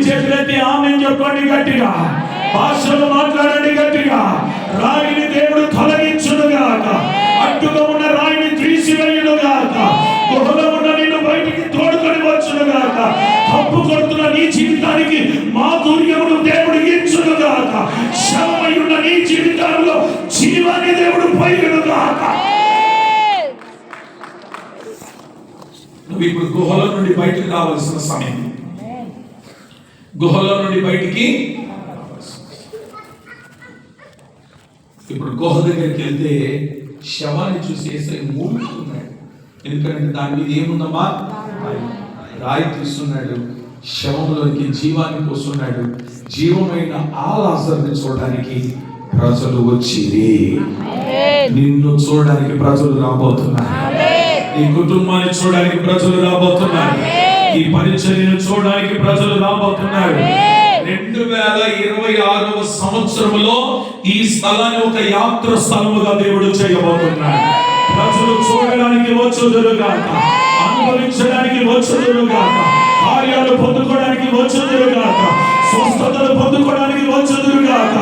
చేతులెత్తి ఆమేన్ చెప్పండి గట్టిగా. భాషలు మాట్లాడండి గట్టిగా. రాయిని దేవుడు తొలగించునుగాక, అడ్డుగా ఉన్న రాయిని తీసివేయునుగాక, గుహలో ఉన్న నిన్ను బయటికి తోడుకొని వచ్చునుగాక, తప్పు కొడుతున్న నీ జీవితానికి మాధుర్యమును దేవుడు ఇచ్చునుగాక, శవమై ఉన్న నీ జీవితంలో జీవాన్ని దేవుడు పోయునుగాక. నువ్వు ఇప్పుడు గుహలో నుండి బయటికి రావాల్సిన సమయం. గుహలో నుండి బయటికి ఇప్పుడు గుహ దగ్గరికి వెళ్తే శవాన్ని చూసి యేసయ్య మూలుగుతున్నాడు. ఎందుకంటే దాని మీద ఏముందమ్మా? రాయి తీస్తున్నాడు, శవంలోకి జీవాన్ని పోస్తున్నాడు. జీవమైన ఆ లాజరుని చూడడానికి ప్రజలు వచ్చిరి. నిన్ను చూడడానికి ప్రజలు రాబోతున్నారు. నీ కుటుంబాన్ని చూడడానికి ప్రజలు రాబోతున్నారు. ఈ పరిచర్యను చూడడానికి ప్రజలు రాబోతున్నారు. 2026వ సంవత్సరంలో ఈ స్థలాన్ని ఒక యాత్ర స్థలముగా దేవుడు చేయబోతున్నాడు. ప్రజలు చూడడానికి వచ్చుదురుగాక, అనుభవించడానికి వచ్చుదురుగాక, కార్యాలు పొందుకోవడానికి వచ్చుదురుగాక, స్వస్థతలు పొందుకోవడానికి వచ్చుదురుగాక,